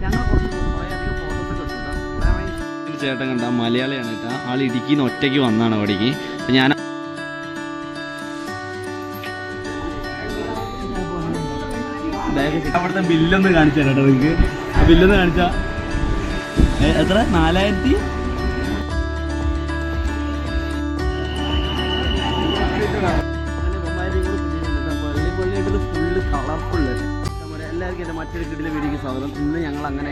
ഞങ്ങൾ കുറച്ച് കുറേയധികം ഫോട്ടോസൊക്കെ എടുത്തിട്ടാണ്. ചേട്ടൻ കണ്ട മലയാളിയാണ് കേട്ടോ. ആൾ ഇടുക്കിന്ന് ഒറ്റയ്ക്ക് വന്നാണ് അവിടേക്ക്. അപ്പം ഞാൻ അവിടുത്തെ ബില്ലൊന്ന് കാണിച്ചു തരാം കേട്ടോ. നിങ്ങൾക്ക് ആ ബില്ലൊന്ന് കാണിച്ചാൽ എത്ര? 4000. Full colourful. എല്ലാവർക്കും എൻ്റെ മറ്റൊരു കിടിലെ വീഡിയോക്ക് സ്വാഗതം. ഇന്ന് ഞങ്ങൾ അങ്ങനെ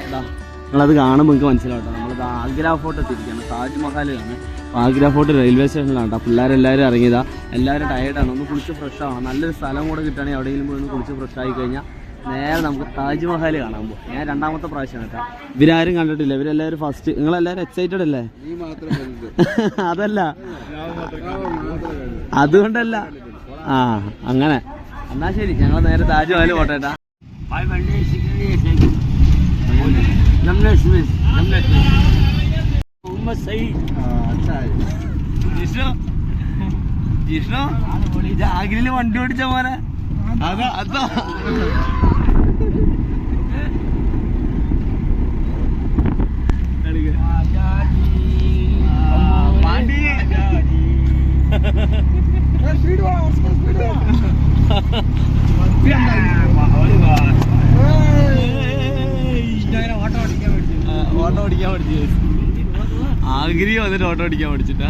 നിങ്ങളത് കാണുമ്പോൾ നിങ്ങൾക്ക് മനസ്സിലാവട്ടെ. നമ്മളിത് ആഗ്ര ഫോർട്ട് എത്തിയിരിക്കുകയാണ്. താജ്മഹൽ ആണ്. അപ്പോൾ ആഗ്ര ഫോർട്ട് റെയിൽവേ സ്റ്റേഷനിലാണ് കേട്ടോ. പിള്ളേരെല്ലാവരും ഇറങ്ങിയതാ. എല്ലാവരും ടയേർഡാണ്. ഒന്ന് കുളിച്ച് ഫ്രഷ് ആവണം. നല്ലൊരു സ്ഥലം കൂടെ കിട്ടുകയാണെങ്കിൽ എവിടെയെങ്കിലും പോയി ഒന്ന് കുളിച്ച് ഫ്രഷ് ആയി കഴിഞ്ഞാൽ നേരെ നമുക്ക് താജ്മഹൽ കാണാൻ പോകും. ഞാൻ രണ്ടാമത്തെ പ്രാവശ്യമാണ് കേട്ടോ. ഇവരാരും കണ്ടിട്ടില്ല. ഇവരെല്ലാവരും ഫസ്റ്റ്. നിങ്ങളെല്ലാവരും എക്സൈറ്റഡ് അല്ലേ? അതല്ല, അതുകൊണ്ടല്ല. ആ അങ്ങനെ എന്നാ ശരി, ഞങ്ങൾ നേരെ താജ്മഹൽ പോട്ടേട്ടാ. ജിഷ്ണു ജാഗിരില് വണ്ടി ഓടിച്ച മോനെ. അതാ അതാ ഓട്ടോ ഓടിക്കാൻ പഠിച്ചു. ആഗ്രി വന്നിട്ട് ഓട്ടോ ഓടിക്കാൻ പഠിച്ചിട്ടാ.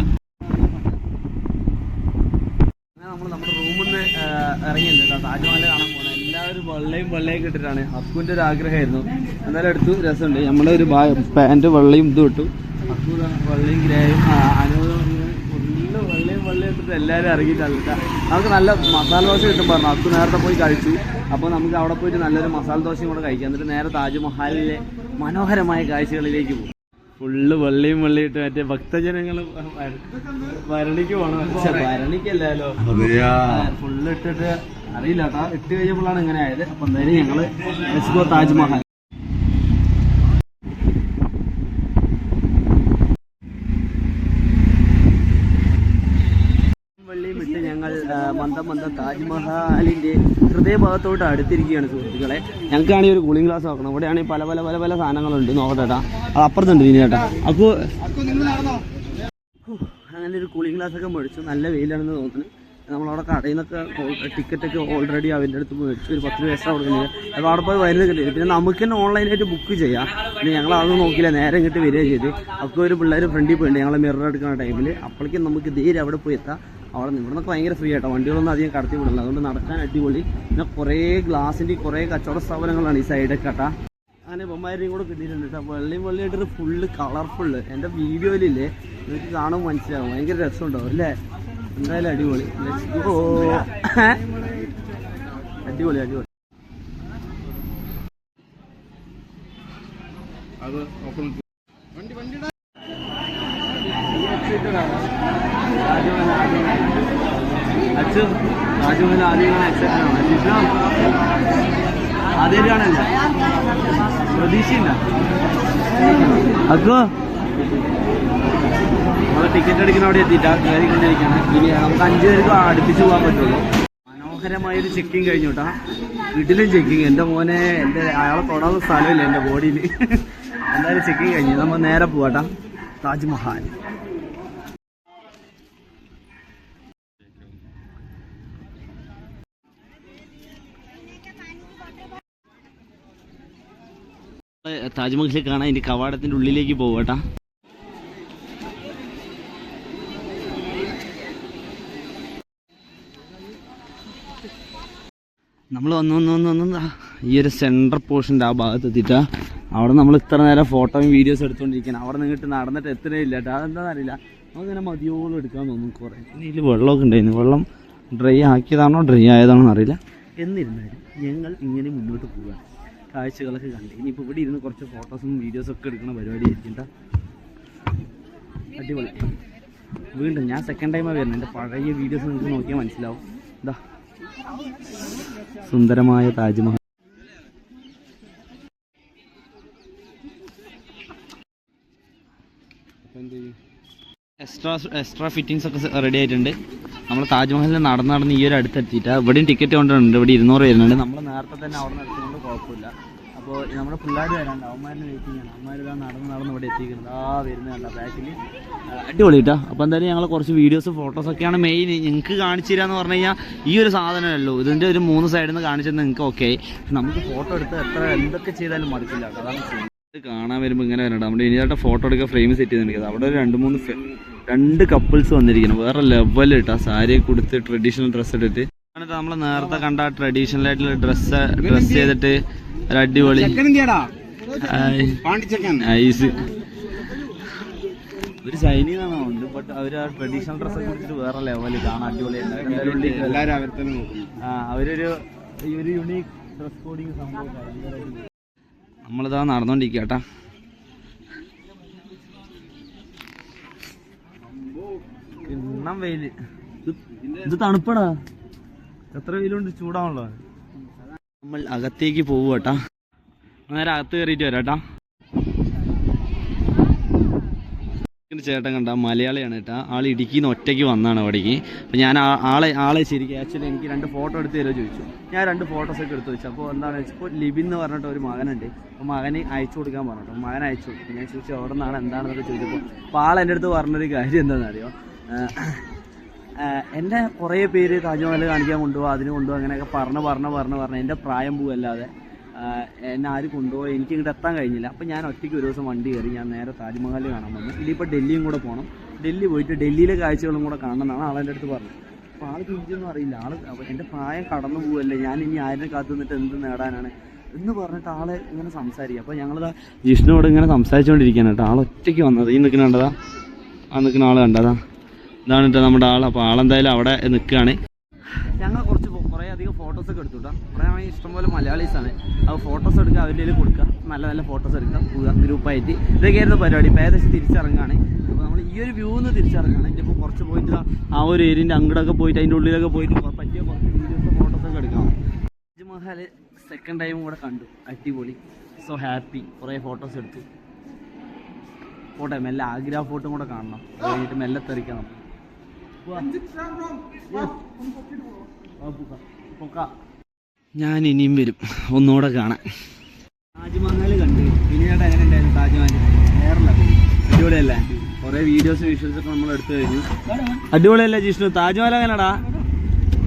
നമ്മൾ നമ്മുടെ റൂമിൽ നിന്ന് ഇറങ്ങിയിട്ടുണ്ട്. താജ്മഹൽ കാണാൻ പോകണം. എല്ലാവരും വെള്ളയും ഇട്ടിട്ടാണ്. അക്കുവിൻ്റെ ഒരു ആഗ്രഹമായിരുന്നു. എന്നാലും എടുത്തു. രസമുണ്ട്. നമ്മുടെ ഒരു പാൻറ്റ് വെള്ളയും ഇതും ഇട്ടു. അക്കു വെള്ളയും ഗ്രേയും അനുഭവം ഫുള്ള് വെള്ളയും ഇട്ടിട്ട് എല്ലാവരും ഇറങ്ങിയിട്ടാണ്. നമുക്ക് നല്ല മസാല ദോശ കിട്ടും പറഞ്ഞു. അക്കു നേരത്തെ പോയി കഴിച്ചു. അപ്പോൾ നമുക്ക് അവിടെ പോയിട്ട് നല്ലൊരു മസാല ദോശയും കൂടെ കഴിക്കാം. എന്നിട്ട് നേരെ താജ്മഹലിലെ മനോഹരമായ കാഴ്ചകളിലേക്ക് പോകും. ഫുള്ള് വെള്ളയും ഇട്ട് മറ്റേ ഭക്തജനങ്ങൾ ഭരണിക്ക് പോകണം. ഭരണിക്കല്ലോ ഫുള്ള് ഇട്ടിട്ട് അറിയില്ല കേട്ടോ. ഇട്ട് കഴിഞ്ഞപ്പോഴാണ് ഇങ്ങനെ ആയത്. അപ്പം എന്തായാലും ഞങ്ങൾ എസ്കോ താജ്മഹൽ. വെള്ളിയും ഇട്ട് ഞങ്ങൾ മന്ദം താജ്മഹലിൻ്റെ ഹൃദയഭാഗത്തോട്ട് അടുത്തിരിക്കുകയാണ് സുഹൃത്തുക്കളെ. ഞങ്ങൾക്കാണെങ്കിൽ ഒരു കൂളിംഗ് ഗ്ലാസ് നോക്കണം. ഇവിടെയാണെങ്കിൽ പല സാധനങ്ങളുണ്ട്. നോക്കട്ടെ ചേട്ടാ. അത് അപ്പുറത്തുണ്ട് ഇനി ചേട്ടാ. അപ്പോൾ അങ്ങനെ ഒരു കൂളിംഗ് ഗ്ലാസ് ഒക്കെ മേടിച്ചു. നല്ല വെയിലാണെന്ന് തോന്നുന്നു. നമ്മളവിടെ കടയിൽ നിന്നൊക്കെ ടിക്കറ്റൊക്കെ ഓൾറെഡി അവൻ്റെ അടുത്ത് മേടിച്ചു. ഒരു 10 രൂപ എക്സ്ട്രാ കൊടുക്കുന്നില്ല. അപ്പോൾ അവിടെ പോയി വരുന്നത് കിട്ടില്ല. പിന്നെ നമുക്ക് തന്നെ ഓൺലൈനായിട്ട് ബുക്ക് ചെയ്യാം. പിന്നെ ഞങ്ങൾ അതൊന്നും നോക്കിയില്ല. നേരെ ഇങ്ങോട്ട് വരികയും ചെയ്ത്. അപ്പോൾ ഒരു പിള്ളേർ ഫ്രണ്ടിൽ പോയിട്ടുണ്ട്. ഞങ്ങൾ മിറർ എടുക്കുന്ന ടൈമിൽ. അപ്പോഴേക്കും നമുക്ക് ധീരെ അവിടെ പോയി എത്താം. അവിടെ നിന്ന് ഇവിടുന്നൊക്കെ ഭയങ്കര ഫ്രീ ആയിട്ടോ. വണ്ടികളൊന്നും അധികം കടത്തി വിടില്ല. അതുകൊണ്ട് നടക്കാൻ അടിപൊളി. പിന്നെ കുറേ ഗ്ലാസിൻ്റെ കുറേ കച്ചവട സ്ഥാപനങ്ങളാണ് ഈ സൈഡൊക്കെ കേട്ടാ. അങ്ങനെ ബൊമ്മാരിയും കൂടെ കിട്ടിയിട്ടുണ്ട് കേട്ടോ. വെള്ളിയായിട്ടൊരു ഫുള്ള് കളർഫുള്ള്. എൻ്റെ വീഡിയോയിലില്ലേ നിങ്ങൾക്ക് കാണുമ്പോൾ മനസ്സിലാവും. ഭയങ്കര രസമുണ്ടാവും അല്ലേ? എന്തായാലും അടിപൊളി. അടിപൊളി താജ്മഹൽ ആദ്യമായിട്ടാണല്ലേ? പ്രതീക്ഷയില്ല. അക്കോ നമ്മൾ ടിക്കറ്റ് എടുക്കുന്ന അവിടെ എത്തിയിട്ടാണ് കയറിക്കൊണ്ടിരിക്കുകയാണ്. ഇനി നമുക്ക് 5 പേർക്ക് അടുപ്പിച്ച് പോകാൻ പറ്റുള്ളൂ. മനോഹരമായൊരു ചെക്കിങ് കഴിഞ്ഞു കേട്ടാ. വീട്ടിലും ചെക്കിങ്. എൻ്റെ മോനെ അയാളെ തൊടാത്ത സ്ഥലമില്ല എൻ്റെ ബോഡിയിൽ. എന്തായാലും ചെക്കിങ് കഴിഞ്ഞു. നമ്മൾ നേരെ പോവാട്ടാ താജ്മഹൽ. താജ്മഹൽ കാണാൻ ഇതിൻ്റെ കവാടത്തിൻ്റെ ഉള്ളിലേക്ക് പോവാട്ടാ. നമ്മൾ വന്ന് ഈ ഒരു സെൻട്രൽ പോർഷൻ്റെ ആ ഭാഗത്ത് എത്തിയിട്ടാ. അവിടെ നമ്മൾ ഇത്ര നേരം ഫോട്ടോയും വീഡിയോസും എടുത്തുകൊണ്ടിരിക്കുകയാണ്. അവിടെ നിന്നിട്ട് നടന്നിട്ട് എത്രയില്ല കേട്ടോ. അതെന്താണെന്ന് അറിയില്ല. നമുക്കിങ്ങനെ മതിയോളം എടുക്കാൻ തോന്നും കുറേ. പിന്നെ ഇതിൽ വെള്ളമൊക്കെ ഉണ്ടായിരുന്നു. വെള്ളം ഡ്രൈ ആക്കിയതാണോ ഡ്രൈ ആയതാണോ എന്നറിയില്ല. എന്നിരുന്നാലും ഞങ്ങൾ ഇങ്ങനെ മുന്നോട്ട് പോവുക. കാഴ്ചകളൊക്കെ കണ്ട് ഇനിയിപ്പോൾ ഇവിടെ ഇരുന്ന് കുറച്ച് ഫോട്ടോസും വീഡിയോസും ഒക്കെ എടുക്കുന്ന പരിപാടി ആയിരിക്കും. അടിപൊളി. വീണ്ടും ഞാൻ സെക്കൻഡ് ടൈമാണ് വരുന്നത്. എൻ്റെ പഴയ വീഡിയോസ് നിങ്ങൾക്ക് നോക്കിയാൽ മനസ്സിലാവും. ഇതാ സുന്ദരമായ താജ്മഹൽ. എക്സ്ട്രാ ഫിറ്റിങ്സ് ഒക്കെ റെഡി ആയിട്ടുണ്ട്. നമ്മൾ താജ്മഹലിൽ നടന്ന് ഈ ഒരു അടുത്തെത്തിയിട്ട് ഇവിടെയും ടിക്കറ്റ് കൊണ്ടുണ്ട്. ഇവിടെ 200 വരുന്നുണ്ട്. നമ്മൾ നേരത്തെ തന്നെ അവിടെ നിന്ന് എടുത്തുകൊണ്ട് കുഴപ്പമില്ല. അപ്പോൾ നമ്മുടെ പിള്ളേർ വരാണ്ട് അവന്മാരിനെ വെയിറ്റിംഗ് ആണ്. അവന്മാരിതാ നടന്ന് ഇവിടെ എത്തിക്കുന്നത്. വരുന്നുണ്ട് ബാക്കിൽ. അടിപൊളി കേട്ടോ. അപ്പോൾ എന്തായാലും ഞങ്ങൾ കുറച്ച് വീഡിയോസ് ഫോട്ടോസൊക്കെയാണ് മെയിൻ. നിങ്ങൾക്ക് കാണിച്ചു തരാമെന്ന് പറഞ്ഞു കഴിഞ്ഞാൽ ഈ ഒരു സാധനമല്ലോ, ഇതിൻ്റെ ഒരു 3 സൈഡിൽ നിന്ന് കാണിച്ചത് നിങ്ങൾക്ക് ഓക്കെ. നമുക്ക് ഫോട്ടോ എടുത്ത് എന്തൊക്കെ ചെയ്താലും മടുക്കില്ല കേട്ടോ. അതാണ് കാണാൻ വരുമ്പോൾ ഇങ്ങനെ വരണ്ട. നമ്മുടെ ഇനിയായിട്ട് ഫോട്ടോ എടുക്കാൻ ഫ്രെയിം സെറ്റ് ചെയ്തിരിക്കുന്നത്. അവിടെ ഒരു 2 കപ്പിൾസ് വന്നിരിക്കണം. വേറെ ലെവൽ കേട്ടോ. സാരി കൊടുത്ത് ട്രഡീഷണൽ ഡ്രസ്സ് ഇട്ടിട്ട് നമ്മൾ നേരത്തെ കണ്ട ട്രഡീഷണൽ ആയിട്ടുള്ള ഡ്രസ്സ് ചെയ്തിട്ട് ഒരു അടിപൊളി ഐസ്. ഒരു ചൈനീസ് ആണോ ഉണ്ട്, ബട്ട് അവർ ആ ട്രഡീഷണൽ ഡ്രസ്സൊക്കെ കുറിച്ചിട്ട് വേറെ ലെവല് കാണാൻ അടിപൊളിയായിട്ട്. അവരൊരു യുണീക്ക് ഡ്രസ് കോഡിങ് സംഭവം. നമ്മളിതാ നടന്നോണ്ടിരിക്കുക കേട്ടാ. ഇണ്ണം വെയില്. ഇത് തണുപ്പടാ. എത്ര വെയിലുണ്ട്, ചൂടാണല്ലോ. നമ്മൾ അകത്തേക്ക് പോകും കേട്ടാ. നേരെ അകത്ത് കയറിയിട്ട് വരാം കേട്ടാ. ചേട്ടൻ കണ്ട മലയാളിയാണ് കേട്ടാ. ആൾ ഇടുക്കിയിൽ നിന്ന് ഒറ്റയ്ക്ക് വന്നാണ് അവിടേക്ക്. അപ്പം ഞാൻ ആളെ ശരിക്കും ആക്ച്വലി എനിക്ക് 2 ഫോട്ടോ എടുത്ത് തരുമോ ചോദിച്ചു. ഞാൻ 2 ഫോട്ടോസൊക്കെ എടുത്ത് വെച്ചു. അപ്പോൾ എന്താണെന്ന് വെച്ചാൽ ഇപ്പോൾ ലിബിൻ എന്ന് പറഞ്ഞിട്ട് ഒരു മകനുണ്ട്. അപ്പോൾ മകന് അയച്ചു കൊടുക്കാൻ പറഞ്ഞിട്ട് മകൻ അയച്ചു കൊടുത്തു. ഞാൻ ചോദിച്ചു അവിടെ നിന്നാണ് എന്താണെന്നൊക്കെ ചോദിച്ചപ്പോൾ അപ്പോൾ ആൾ എൻ്റെ അടുത്ത് പറഞ്ഞൊരു കാര്യം എന്താണെന്നറിയോ, എന്നെ കുറേ പേര് താജ്മഹൽ കാണിക്കാൻ കൊണ്ടുപോകുക, അതിന് കൊണ്ടുപോകുക, അങ്ങനെയൊക്കെ പറഞ്ഞ് എൻ്റെ പ്രായം പോവല്ലാതെ എന്നെ ആര് കൊണ്ടുപോയി എനിക്ക് ഇങ്ങോട്ട് എത്താൻ കഴിഞ്ഞില്ല. അപ്പോൾ ഞാൻ ഒറ്റയ്ക്ക് ഒരു ദിവസം വണ്ടി കയറി ഞാൻ നേരെ താജ്മഹൽ കാണാൻ വന്നു. ഇനിയിപ്പോൾ ഡൽഹിയും കൂടെ പോകണം. ഡൽഹി പോയിട്ട് ഡൽഹിയിലെ കാഴ്ചകളും കൂടെ കാണണമെന്നാണ് ആളെൻ്റെ അടുത്ത് പറഞ്ഞത്. അപ്പോൾ ആൾക്ക് ഹിന്ദിയൊന്നും അറിയില്ല. എൻ്റെ പ്രായം കടന്നു പോവല്ലേ, ഞാൻ ഇനി ആരിനെ കാത്തു നിന്നിട്ട് എന്ത് നേടാനാണ് എന്ന് പറഞ്ഞിട്ട് ആളെ ഇങ്ങനെ സംസാരിക്കുക. അപ്പോൾ ഞങ്ങളിതാ ജിഷ്ണുവോട് ഇങ്ങനെ സംസാരിച്ചുകൊണ്ടിരിക്കുകയാണ് കേട്ടോ. ആളൊറ്റയ്ക്ക് വന്നത്. ഈ നിൽക്കുന്ന കണ്ടതാ, ആ നിൽക്കുന്ന ആൾ കണ്ടതാ, ഇതാണ് കേട്ടോ നമ്മുടെ ആൾ. അപ്പോൾ ആളെന്തായാലും അവിടെ നിൽക്കുകയാണ്. ഞങ്ങൾ കുറേ അധികം ഫോട്ടോസൊക്കെ എടുത്തു കേട്ടോ. കുറേ ആണെങ്കിൽ ഇഷ്ടംപോലെ മലയാളീസാണ്. അപ്പോൾ ഫോട്ടോസ് എടുക്കുക, അവരുടെ കയ്യിൽ കൊടുക്കുക, നല്ല ഫോട്ടോസ് എടുക്കുക, പോവുക ഗ്രൂപ്പായിട്ട്. ഇതൊക്കെയായിരുന്നു പരിപാടി. ഇപ്പോൾ ഏകദേശം തിരിച്ചിറങ്ങുകയാണ്. അപ്പോൾ നമ്മൾ ഈ ഒരു വ്യൂ നിന്ന് തിരിച്ചിറങ്ങുകയാണ്. ഇതിപ്പോൾ കുറച്ച് പോയിട്ട് ആ ഒരു ഏരിയൻ്റെ അങ്ങോട്ടൊക്കെ പോയിട്ട് അതിൻ്റെ ഉള്ളിലൊക്കെ പോയിട്ട് പറ്റിയ കുറച്ച് വീഡിയോസ് ഫോട്ടോസൊക്കെ എടുക്കണം. താജ്മഹൽ സെക്കൻഡ് ടൈമും കൂടെ കണ്ടു. അടിപൊളി. So happy. കുറേ ഫോട്ടോസ് എടുത്തു. മെല്ലെ ആഗ്ര ഫോട്ടോ കൂടെ കാണണം. കഴിഞ്ഞിട്ട് മെല്ലെ തെറിക്കണം. ഞാൻ ഇനിയും വരും ഒന്നുകൂടെ കാണാൻ. താജ്മഹൽ കണ്ട് പിന്നീട് എങ്ങനെ ഉണ്ടായിരുന്നു താജ്മഹൽ? വേറല്ല, അടിപൊളിയല്ലേ? കുറേ വിഷ്വൽസ് ഒക്കെ നമ്മൾ എടുത്തു കഴിഞ്ഞു. അടിപൊളിയല്ലേ ജിഷ്ണു? താജ്മഹൽ എങ്ങനെയാടാ?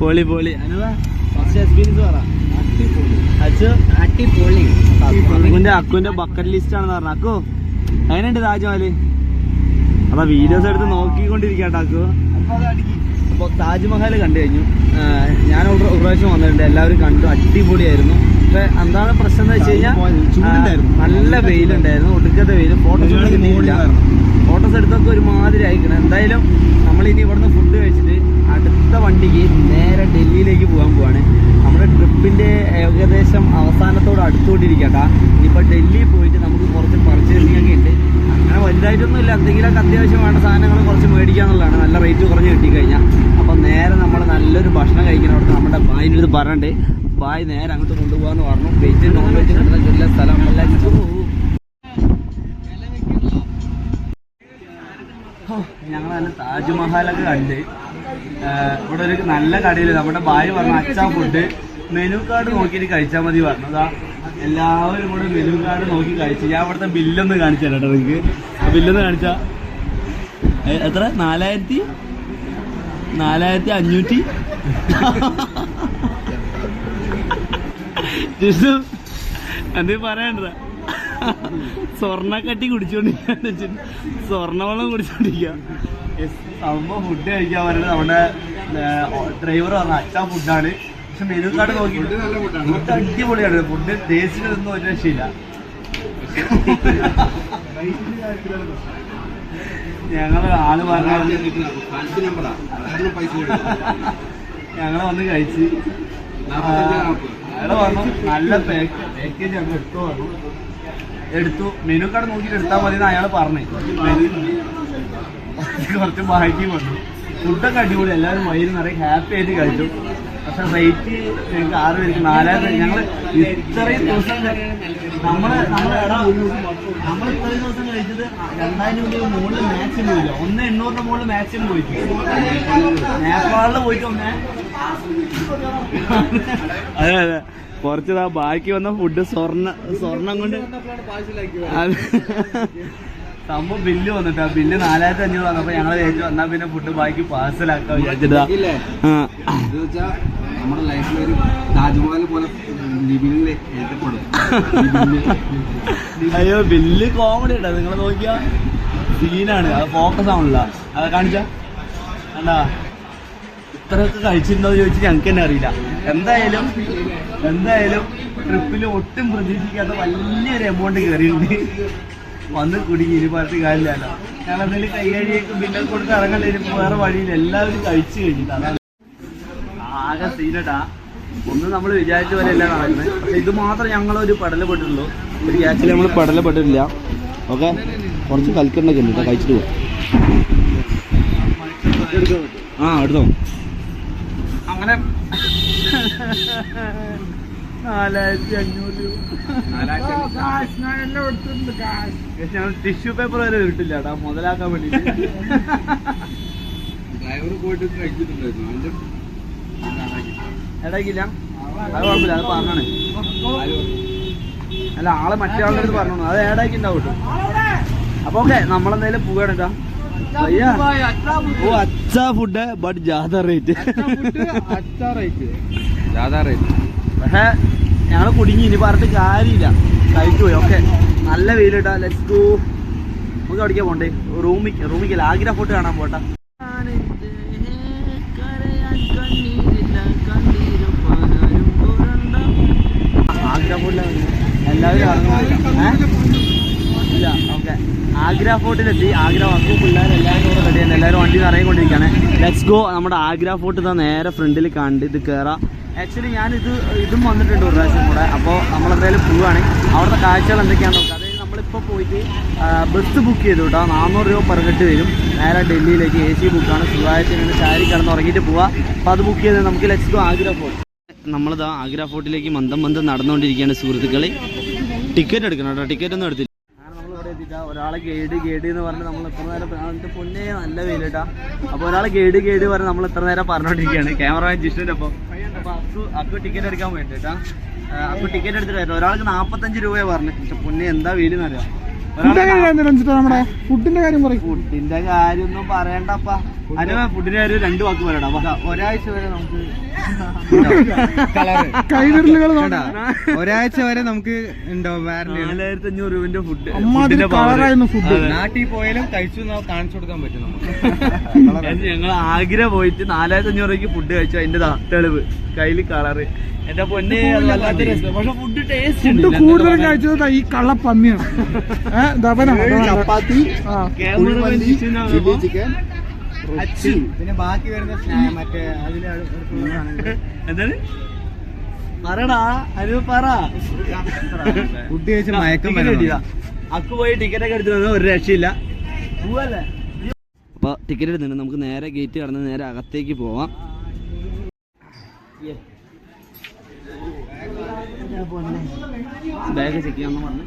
പൊളി. അതിനാ ഫസ്റ്റ് എക്സ്പീരിയൻസ് പറ. അക്കുവിന്റെ ബക്കറ്റ് ലിസ്റ്റ് ആണെന്ന് പറഞ്ഞു. അക്കു എങ്ങനെയുണ്ട് താജ്മഹൽ? അതാ വീഡിയോസ് എടുത്ത് നോക്കിക്കൊണ്ടിരിക്കട്ടോ അക്കു. അപ്പോൾ താജ്മഹൽ കണ്ടു കഴിഞ്ഞു. ഞാൻ ഒരു പ്രാവശ്യം വന്നിട്ടുണ്ട്, എല്ലാവരും കണ്ടു. അടിപൊളിയായിരുന്നു. പക്ഷേ എന്താണ് പ്രശ്നം എന്ന് വെച്ച് കഴിഞ്ഞാൽ നല്ല വെയിലുണ്ടായിരുന്നു, ഒടുക്കത്തെ വെയിൽ. ഫോട്ടോസ് എടുത്തൊക്കെ ഒരുമാതിരി അയക്കണം. എന്തായാലും നമ്മളിനി ഇവിടുന്ന് ഫുഡ് കഴിച്ചിട്ട് അടുത്ത വണ്ടിക്ക് നേരെ ഡൽഹിയിലേക്ക് പോവാണ്. നമ്മുടെ ട്രിപ്പിൻ്റെ ഏകദേശം അവസാനത്തോട് അടുത്തുകൊണ്ടിരിക്കട്ടാ. ഇനിയിപ്പോൾ ഡൽഹി പോയിട്ട് നമുക്ക് കുറച്ച് പർച്ചേസിംഗ് ഒക്കെ ഉണ്ട്. അങ്ങനെ വലുതായിട്ടൊന്നുമില്ല, എന്തെങ്കിലുമൊക്കെ അത്യാവശ്യം വേണ്ട സാധനങ്ങൾ കുറച്ച് മേടിക്കാന്നുള്ളതാണ്, നല്ല റേറ്റ് കുറഞ്ഞ് കിട്ടിക്കഴിഞ്ഞാൽ. അപ്പം നേരെ നമ്മൾ നല്ലൊരു ഭക്ഷണം കഴിക്കുന്നവർക്ക് നമ്മുടെ ബായിൻ്റെ അടുത്ത് പറയണ്ടേ, ബായ് നേരെ അങ്ങോട്ട് കൊണ്ടുപോകാമെന്ന് പറഞ്ഞു. വെജ് നോൺ വെജ് കിട്ടുന്ന എല്ലാ സ്ഥലങ്ങളിലേക്ക് ഞങ്ങൾ നല്ല താജ്മഹലൊക്കെ കണ്ട് ഇവിടെ ഒരു നല്ല കടയിൽ നമ്മുടെ ബായ് പറഞ്ഞു അച്ഛാ ഫുഡ് മെനു കാർഡ് നോക്കിയിട്ട് കഴിച്ചാൽ മതി പറഞ്ഞതാ. എല്ലാവരും കൂടെ മെനു കാർഡ് നോക്കി കഴിച്ചു. ഞാൻ ഇവിടുത്തെ ബില്ലൊന്ന് കാണിച്ചു തരാം കേട്ടോ നിങ്ങൾക്ക്. ആ ബില്ലൊന്ന് കാണിച്ചാ എത്ര? 4500. എന്തേ പറയണ്ട? സ്വർണ്ണക്കട്ടി കുടിച്ചോണ്ടിരിക്കുക, സ്വർണ്ണവെള്ളം കുടിച്ചോണ്ടിരിക്കുക. സംഭവം ഫുഡ് കഴിക്കാൻ പറയുന്നത് നമ്മുടെ ഡ്രൈവർ പറഞ്ഞ അച്ഛാ ഫുഡാണ്. പക്ഷെ മെനു കാർഡ് നോക്കി ഫുഡ് അടിപൊളിയാണ്. ഫുഡ് ടേസ്റ്റിനൊന്നും ഒരു രക്ഷയില്ല. ഞങ്ങൾ ആള് പറഞ്ഞ ഞങ്ങൾ വന്ന് കഴിച്ച് അയാള് പറഞ്ഞു നല്ല പാക്കേജ് ആണ് എടുത്തു. മെനു കാർഡ് നോക്കിയിട്ട് എടുത്താൽ മതി എന്ന് അയാൾ പറഞ്ഞു. കുറച്ച് ബാക്കി വന്നു. ഫുഡൊക്കെ അടിപൊളി, എല്ലാവരും വൈകുന്നേരം നിറയെ ഹാപ്പി ആയിട്ട് കഴിച്ചു. പക്ഷെ റേറ്റ് ഞങ്ങൾക്ക് 6 പേർക്ക് 4000. ഞങ്ങൾ ഇത്രയും ദിവസം നമ്മൾ ഇത്രയും ദിവസം കഴിച്ചത് 2000 രൂപ മുകളിൽ മാക്സിമം പോയില്ല. 1800 മുകളിൽ മാക്സിമം പോയിട്ട് നേപ്പാളിൽ പോയിട്ട് അതെ അതെ, കുറച്ച് ബാക്കി വന്ന ഫുഡ് സ്വർണം കൊണ്ട് സംഭവം ബില്ല് വന്നിട്ടാ. ബില്ല് 4500 വന്നപ്പോ ഞങ്ങള് വിചാരിച്ചു വന്നാ പിന്നെ ഫുഡ് ബാക്കി പാഴ്സലാക്കാൻ വിചാരിച്ചിട്ടാ. നമ്മുടെ ലൈഫിലൊരു താജ്മഹൽ പോലെ അയ്യോ ബില്ല് കോമഡി ഉണ്ടോ നിങ്ങൾ നോക്കിയാ, സീനാണ്. അത് ഫോക്കസ് ആവണില്ല. അത് കാണിച്ചാ കണ്ടാ, ഇത്രയൊക്കെ കഴിച്ചിട്ടുണ്ടോ ചോദിച്ചാൽ ഞങ്ങൾക്ക് തന്നെ അറിയില്ല. എന്തായാലും ട്രിപ്പിൽ ഒട്ടും പ്രതീക്ഷിക്കാത്ത വലിയൊരു എമൗണ്ട് കയറിയിട്ടുണ്ട്. വന്ന് കുടുങ്ങി, ഇനി പറഞ്ഞിട്ട് കാര്യമില്ലല്ലോ. ഞങ്ങൾ എന്തെങ്കിലും കൈകാരിയൊക്കെ ബില്ലൊക്കെ കൊടുത്ത് ഇറങ്ങേണ്ടി വരും. വേറെ വഴിയില്ല, എല്ലാവരും കഴിച്ചു കഴിഞ്ഞിട്ട്. അതാണ് ആകെ സീനട്ടാ. ഒന്നും നമ്മൾ വിചാരിച്ച പോലെ എല്ലാം നടക്കുന്നത്. പക്ഷെ ഇത് മാത്രം ഞങ്ങളൊരു പെടലപ്പെട്ടിട്ടുള്ളൂ. ഒരു ആക്ച്വലി നമ്മൾ പെടലപ്പെട്ടിട്ടില്ല. ഓക്കെ, കുറച്ച് കൽക്കണ്ടൊക്കെ ഉണ്ട് കേട്ടോ, കഴിച്ചിട്ട് പോകും. ആ എടുത്തോ. അങ്ങനെ 4500 രൂപ. ഞങ്ങൾ ടിഷ്യൂ പേപ്പർ വരെ കിട്ടില്ല കേട്ടോ, മുതലാക്കാൻ വേണ്ടിട്ട്. ഡ്രൈവർ പോയിട്ട് കഴിച്ചിട്ടുണ്ടായിരുന്നു. ഇടയ്ക്കില്ല, അത് കുഴപ്പമില്ല, അത് പറഞ്ഞാണ്. അല്ല, ആള് മറ്റേ ആളുടെ അടുത്ത് പറഞ്ഞു, അത് ഏടാക്കി ഉണ്ടാവും കേട്ടോ. അപ്പൊ ഓക്കെ, നമ്മളെന്തായാലും പോവുകയാണ് കേട്ടോ. ഓ അച്ഛാ ഫുഡ് ബട്ട് ജാഥ റേറ്റ്. പക്ഷെ ഞങ്ങള് കുടുങ്ങി, ഇനി പറഞ്ഞിട്ട് കാര്യമില്ല, കഴിച്ചു പോയി. ഓക്കെ, നല്ല വെയിലിട്ടാ. Let's go. നമുക്ക് എവിടേക്കാ പോണ്ടേ? റൂമിക്കല്ല, ആഗ്ര ഫോർട്ട് കാണാൻ പോട്ടാ. ആഗ്ര ഫോർട്ടിലാണ് എല്ലാവരും ഇല്ല. ഓക്കെ, ആഗ്ര ഫോർട്ടിലെത്തി. ആഗ്ര വക്കും പിള്ളേർ എല്ലാവരും കൂടെ റെഡിയാണ്. എല്ലാവരും വണ്ടി നിറയിക്കൊണ്ടിരിക്കുകയാണ്. Let's go. നമ്മുടെ ആഗ്ര ഫോർട്ട് ഇതാ നേരെ ഫ്രണ്ടിൽ കണ്ട് ഇത് കയറാം. ആക്ച്വലി ഇതും വന്നിട്ടുണ്ട് ഒരു പ്രാവശ്യം കൂടെ. അപ്പോൾ നമ്മളെന്തായാലും പോവുകയാണ്. അവിടുത്തെ കാഴ്ചകൾ എന്തൊക്കെയാണെന്ന് നോക്കാം. അതായത് നമ്മളിപ്പോൾ പോയിട്ട് ബസ് ബുക്ക് ചെയ്തു കേട്ടോ. 400 രൂപ പെർ ഹെഡ് വരും. നേരെ ഡൽഹിയിലേക്ക്. AC ബുക്കാണ്. സുഖമായിട്ട് ഇങ്ങനെ ചാരി കിടന്ന് ഉറങ്ങിയിട്ട് പോവാം. അപ്പോൾ അത് ബുക്ക് ചെയ്ത് നമുക്ക് ലെറ്റ്സ് ഗോ ആഗ്ര ഫോർട്ട്. നമ്മളിതാ ആഗ്ര ഫോർട്ടിലേക്ക് മന്ദം നടന്നുകൊണ്ടിരിക്കുകയാണ് സുഹൃത്തുക്കളെ. ടിക്കറ്റ് എടുക്കണം കേട്ടോ, ടിക്കറ്റ് ഒന്നും എടുത്തില്ല. നമ്മളിവിടെ എത്തിയിട്ടാ. ഒരാളെ ഗൈഡ് എന്ന് പറഞ്ഞ് നമ്മൾ എത്ര നേരം പൊന്നേ നല്ല വെയിലിട്ടാ. അപ്പോൾ ഒരാളെ ഗൈഡ് പറഞ്ഞ് നമ്മൾ എത്ര നേരം പറഞ്ഞുകൊണ്ടിരിക്കുകയാണ്. ക്യാമറമാൻ ജിഷ്ണുവിൻ്റെ ഒപ്പം. അപ്പോൾ അക്കു ടിക്കറ്റ് എടുക്കാൻ വേണ്ടി കേട്ടാ. അക്കു ടിക്കറ്റ് എടുത്തിട്ടായിരുന്നു. ഒരാൾക്ക് 45 രൂപയെ പറഞ്ഞു. പക്ഷെ പൊന്നെ എന്താ വെയിലെന്നറിയാം. ഫുഡിന്റെ കാര്യം ഒന്നും പറയണ്ടപ്പാ. അതിന് ഫുഡിന്റെ കാര്യം 2 വാക്ക് പറയണം. ഒരാഴ്ച വരെ നമുക്ക് ഒരാഴ്ച വരെ നമുക്ക് ഉണ്ടാവും. 4500 രൂപന്റെ ഫുഡ്. നാട്ടിൽ പോയാലും കഴിച്ചു കാണിച്ചു കൊടുക്കാൻ പറ്റും നമുക്ക്. ഞങ്ങൾ ആഗ്ര പോയിട്ട് 4500 രൂപയ്ക്ക് ഫുഡ് കഴിച്ചു. അതിന്റെ തെളിവ് കയ്യില് കളറ്. എന്റെ പൊന്നെ, പക്ഷെ ഫുഡ് ടേസ്റ്റ് കൂടുതൽ കഴിച്ചത് ഈ കള്ളപ്പന്നിയാണ്. ചപ്പാത്തി, ചിക്കൻ, പിന്നെ ബാക്കി വരുന്ന മറ്റേ എന്താണ് പറടാ അനു പറ. ഫുഡ് കഴിച്ച് മയക്കം. അക്കു പോയി ടിക്കറ്റ് ഒക്കെ എടുത്തു. ഒരു രക്ഷയില്ല. പോവല്ലേ? അപ്പൊ ടിക്കറ്റ് എടുത്തിട്ടുണ്ട്. നമുക്ക് നേരെ ഗേറ്റ് കടന്ന് നേരെ അകത്തേക്ക് പോവാം. ബാഗ് ചെക്ക് ചെയ്യാമെന്ന് പറഞ്ഞു.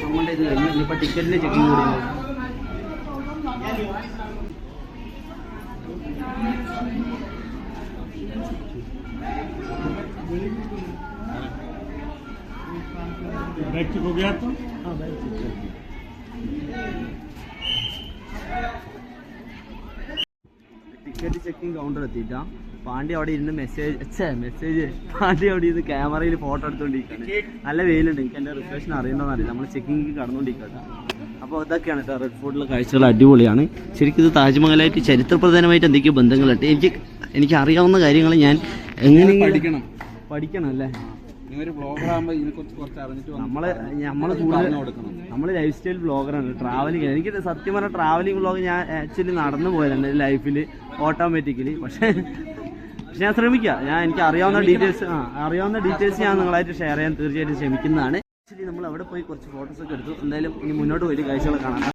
നമ്മളുടെ ഇത് കഴിഞ്ഞു. ഇപ്പൊ ടിക്കറ്റിന്റെ ചെക്കിങ് കൂടി. ടിക്കറ്റ് ചെക്കിങ് കൗണ്ടർ എത്തിയിട്ടാ. പാണ്ഡ്യ അവിടെ ഇരുന്ന് മെസ്സേജ് പാണ്ഡ്യ അവിടെ ഇരുന്ന് ക്യാമറയിൽ ഫോട്ടോ എടുത്തോണ്ടിരിക്കുകയാണ്. നല്ല വെയിലുണ്ട്. എനിക്ക് എൻ്റെ റിസർവേഷൻ അറിയണമെന്ന് അറിയില്ല. നമ്മൾ ചെക്കിങ് കടന്നുകൊണ്ടിരിക്കുക. അപ്പോൾ ഇതൊക്കെയാണ് കേട്ടോ റെഡ് ഫോർട്ടിലെ കാഴ്ചകൾ. അടിപൊളിയാണ് ശരിക്കും. ഇത് താജ്മഹലായിട്ട് ചരിത്രപ്രധാനമായിട്ട് എന്തൊക്കെയോ ബന്ധങ്ങളുണ്ട്. എനിക്ക് അറിയാവുന്ന കാര്യങ്ങൾ ഞാൻ എങ്ങനെ പഠിക്കണം അല്ലേ. നമ്മൾ ലൈഫ് സ്റ്റൈൽ ബ്ലോഗറാണ്. ട്രാവലിംഗ് എനിക്ക് സത്യം പറഞ്ഞാൽ ട്രാവലിംഗ് ബ്ലോഗ് ഞാൻ ആക്ച്വലി നടന്നു പോയതാണ് ലൈഫിൽ ഓട്ടോമാറ്റിക്കലി. പക്ഷെ ഞാൻ ശ്രമിക്കാം. എനിക്ക് അറിയാവുന്ന ഡീറ്റെയിൽസ് ഞാൻ നിങ്ങളായിട്ട് ഷെയർ ചെയ്യാൻ തീർച്ചയായിട്ടും ശ്രമിക്കുന്നതാണ്. ആക്ച്വലി നമ്മൾ അവിടെ പോയി കുറച്ച് ഫോട്ടോസൊക്കെ എടുത്തു. എന്തായാലും ഇനി മുന്നോട്ട് പോയിട്ട് കാഴ്ചകൾ കാണാം.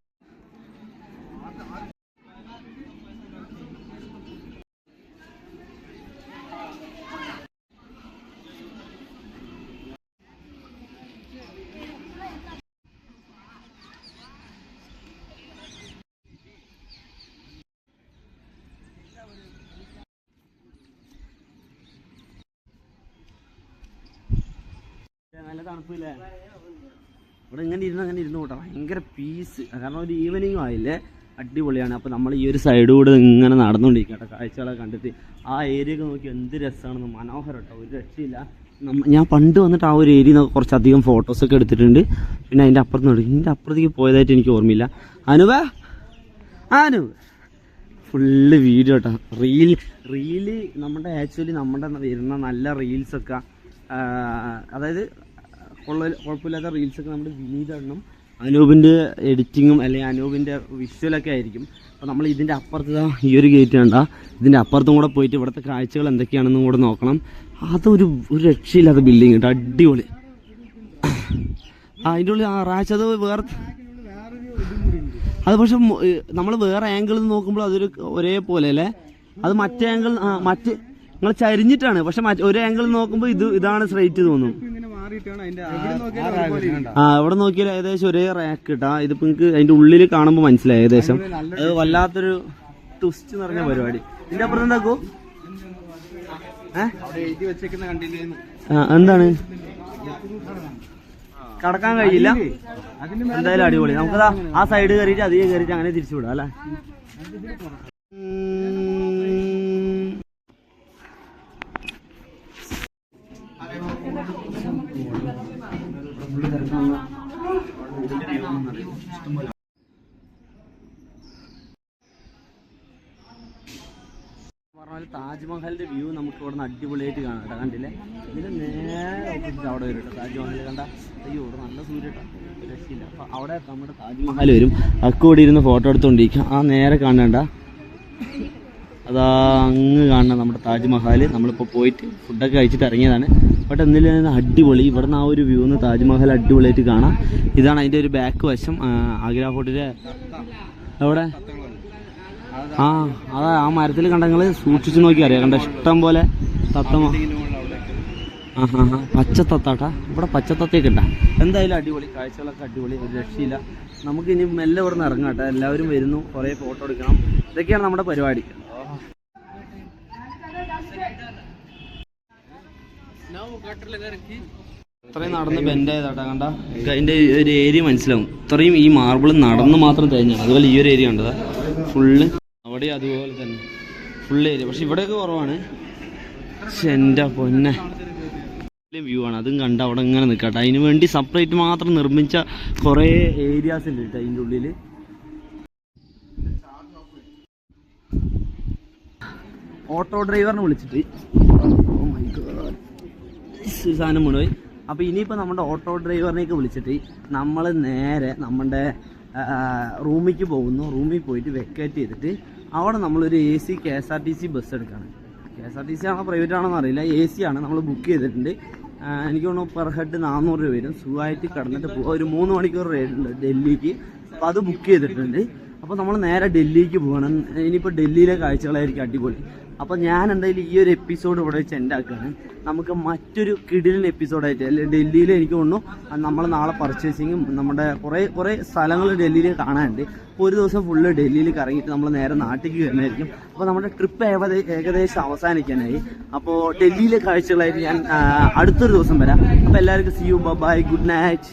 നല്ല തണുപ്പില്ലേ? ഇവിടെ ഇങ്ങനെ ഇരുന്ന് കൂട്ടാം, ഭയങ്കര പീസ്. കാരണം ഒരു ഈവനിങ്ങും ആയില്ലേ, അടിപൊളിയാണ്. അപ്പോൾ നമ്മൾ ഈ ഒരു സൈഡ് കൂടെ ഇങ്ങനെ നടന്നുകൊണ്ടിരിക്കട്ടെ, കാഴ്ചകളൊക്കെ കണ്ടിട്ട് ആ ഏരിയ ഒക്കെ നോക്കി എന്ത് രസമാണെന്ന്, മനോഹരം കേട്ടോ, ഒരു രക്ഷയില്ല. ഞാൻ പണ്ട് വന്നിട്ട് ആ ഒരു ഏരിയ കുറച്ചധികം ഫോട്ടോസൊക്കെ എടുത്തിട്ടുണ്ട്. പിന്നെ അതിൻ്റെ അപ്പുറത്തേക്ക് പോയതായിട്ട് എനിക്ക് ഓർമ്മയില്ല. അനുപ ഫുള്ള് വീഡിയോ കേട്ടോ, റീല് നമ്മുടെ ആക്ച്വലി നമ്മുടെ വരുന്ന നല്ല റീൽസൊക്കെ, അതായത് കുഴപ്പമില്ലാത്ത റീൽസൊക്കെ നമ്മുടെ വിനീതണ്ണും അനൂപിൻ്റെ എഡിറ്റിങ്ങും അല്ലെങ്കിൽ അനൂപിൻ്റെ വിഷ്വലൊക്കെ ആയിരിക്കും. അപ്പോൾ നമ്മൾ ഇതിൻ്റെ അപ്പുറത്ത് ഈ ഒരു ഗേറ്റ് കണ്ട, ഇതിൻ്റെ അപ്പുറത്തും കൂടെ പോയിട്ട് ഇവിടുത്തെ കാഴ്ചകൾ എന്തൊക്കെയാണെന്നും കൂടെ നോക്കണം. അതൊരു രക്ഷയില്ലാത്ത ബിൽഡിങ് കേട്ടോ, അടിപൊളി. അതിൻ്റെ ഉള്ളിൽ റാച്ച് അത് വേറെ, അത് പക്ഷെ നമ്മൾ വേറെ ആംഗിളിൽ നിന്ന് നോക്കുമ്പോൾ അതൊരു ഒരേപോലെ അല്ലേ, അത് മറ്റേ ആംഗിൾ മറ്റ് നിങ്ങൾ ചരിഞ്ഞിട്ടാണ്, പക്ഷെ ഒരു ആംഗിൾ നോക്കുമ്പോൾ ഇതാണ് സ്ട്രൈറ്റ് തോന്നും. ഇവിടെ നോക്കിയാൽ ഏകദേശം ഒരേ റാക്ക് കിട്ടാ. ഇതിപ്പോ നിങ്ങൾക്ക് അതിന്റെ ഉള്ളിൽ കാണുമ്പോൾ മനസ്സിലായി ഏകദേശം. അത് വല്ലാത്തൊരു ട്വിസ്റ്റ് നിറഞ്ഞ പരിപാടി. ഇതിന്റെ അപ്പുറം എന്താക്കോ എന്താണ് കടക്കാൻ കഴിയില്ല. എന്തായാലും അടിപൊളി. നമുക്കതാ ആ സൈഡ് കയറിയിട്ട് അധികം കയറിയിട്ട് അങ്ങനെ തിരിച്ചു വിടാം അല്ലേ. പറഞ്ഞ താജ്മഹലിന്റെ വ്യൂ നമുക്ക് ഇവിടെ നിന്ന് അടിപൊളിയായിട്ട് കാണാം കേട്ടോ, കണ്ടില്ലേ? ഇതിന് നേരെ ഓപ്പോസിറ്റ് അവിടെ വരും കേട്ടോ താജ്മഹൽ. കണ്ട അയ്യോ ഇവിടെ നല്ല സൂര്യ കേട്ടോ, രക്ഷയില്ല. അപ്പം അവിടെ നമ്മുടെ താജ്മഹൽ വരും. അക്കൂടി ഇരുന്ന് ഫോട്ടോ എടുത്തുകൊണ്ടിരിക്കാം. ആ നേരെ കാണണ്ട, അതാ അങ്ങ് കാണണം നമ്മുടെ താജ്മഹൽ. നമ്മളിപ്പോൾ പോയിട്ട് ഫുഡൊക്കെ കഴിച്ചിട്ട് ഇറങ്ങിയതാണ്. ബട്ട് എന്തിലും അടിപൊളി. ഇവിടെ നിന്ന് ആ ഒരു വ്യൂ നിന്ന് താജ്മഹൽ അടിപൊളിയായിട്ട് കാണാം. ഇതാണ് അതിൻ്റെ ഒരു ബാക്ക് വശം. ആഗ്ര ഫോർട്ടിലെ എവിടെ അതാ ആ മരത്തിൽ കണ്ടങ്ങൾ സൂക്ഷിച്ചു നോക്കി അറിയാം. കണ്ട ഇഷ്ടം പോലെ തത്തമ. പച്ചത്തത്താട്ടാ, ഇവിടെ പച്ചത്തത്തയൊക്കെ ഉണ്ടാ. എന്തായാലും അടിപൊളി കാഴ്ചകളൊക്കെ അടിപൊളി, ഒരു രക്ഷയില്ല. നമുക്ക് ഇനി മെല്ലെ ഇവിടെ നിന്ന് ഇറങ്ങാം കേട്ടോ. എല്ലാവരും വരുന്നു, കുറേ ഫോട്ടോ എടുക്കണം. ഇതൊക്കെയാണ് നമ്മുടെ പരിപാടി. ഇത്രയും നടന്ന് ബെൻഡായതാട്ടാ. കണ്ട അതിൻ്റെ ഒരു ഏരിയ മനസ്സിലാവും. ഇത്രയും ഈ മാർബിൾ നടന്ന് മാത്രം തേഞ്ഞാണ്. അതുപോലെ ഈ ഒരു ഏരിയ കണ്ടതാ ഫുള്ള്, അവിടെ അതുപോലെ തന്നെ ഫുൾ ഏരിയ. പക്ഷെ ഇവിടെയൊക്കെ കുറവാണ്. പക്ഷെ എൻ്റെ പൊന്നെ വ്യൂ ആണ്. അതും കണ്ട അവിടെ ഇങ്ങനെ നിൽക്കട്ടെ. അതിന് വേണ്ടി സെപ്പറേറ്റ് മാത്രം നിർമ്മിച്ച കുറേ ഏരിയാസ് ഉണ്ട് കേട്ടോ അതിൻ്റെ ഉള്ളിൽ. ഓട്ടോ ഡ്രൈവറിനെ വിളിച്ചിട്ട് സാധനം കൊണ്ടുപോയി. അപ്പോൾ ഇനിയിപ്പോൾ നമ്മുടെ ഓട്ടോ ഡ്രൈവറിനെയൊക്കെ വിളിച്ചിട്ട് നമ്മൾ നേരെ നമ്മുടെ റൂമിലേക്ക് പോകുന്നു. റൂമിൽ പോയിട്ട് വെക്കേറ്റ് ചെയ്തിട്ട് അവിടെ നമ്മളൊരു AC KSRTC ബസ് എടുക്കുകയാണ്. KSRTC ആണോ പ്രൈവറ്റ് ആണോ എന്നറിയില്ല, AC ആണ്. നമ്മൾ ബുക്ക് ചെയ്തിട്ടുണ്ട്. എനിക്ക് തോന്നുന്നു പെർ ഹെഡ് 400 രൂപ വരും. സുഖമായിട്ട് കിടന്നിട്ട് പോകാം. ഒരു 3 മണിക്കൂർ റൈഡ് ഉണ്ട് ഡൽഹിക്ക്. അപ്പോൾ അത് ബുക്ക് ചെയ്തിട്ടുണ്ട്. അപ്പോൾ നമ്മൾ നേരെ ഡൽഹിക്ക് പോകണം. ഇനിയിപ്പോൾ ഡൽഹിയിലെ കാഴ്ചകളായിരിക്കും അടിപൊളി. അപ്പോൾ ഞാൻ എന്തായാലും ഈ ഒരു എപ്പിസോഡ് ഇവിടെ വെച്ച് എൻ്റെ ആക്കുകയാണ്. നമുക്ക് മറ്റൊരു കിടിലൻ എപ്പിസോഡായിട്ട് അല്ലെങ്കിൽ ഡൽഹിയിൽ എനിക്ക് തോന്നുന്നു നമ്മൾ നാളെ പർച്ചേസിങ്ങും നമ്മുടെ കുറേ സ്ഥലങ്ങൾ ഡൽഹിയിൽ കാണാനുണ്ട്. അപ്പോൾ ഒരു ദിവസം ഫുള്ള് ഡൽഹിയിൽ കറങ്ങിയിട്ട് നമ്മൾ നേരെ നാട്ടിലേക്ക് വരുന്നതായിരിക്കും. അപ്പോൾ നമ്മുടെ ട്രിപ്പ് ഏകദേശം അവസാനിക്കാനായി. അപ്പോൾ ഡൽഹിയിലെ കാഴ്ചകളായിട്ട് ഞാൻ അടുത്തൊരു ദിവസം വരാം. അപ്പോൾ എല്ലാവർക്കും see you, bye, good night.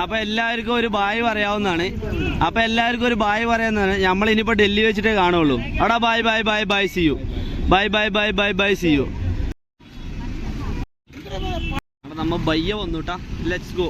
അപ്പൊ എല്ലാവർക്കും ഒരു ബായ് പറയാവുന്നതാണ്. അപ്പൊ എല്ലാവർക്കും ഒരു ബായ് പറയാവുന്നതാണ്. നമ്മൾ ഇനിയിപ്പോ ഡൽഹി വെച്ചിട്ടേ കാണുള്ളൂ. അവിടെ bye bye bye bye see you, bye bye bye bye bye see you. നമ്മ ബയ്യ വന്നു കേട്ടാ. Let's go.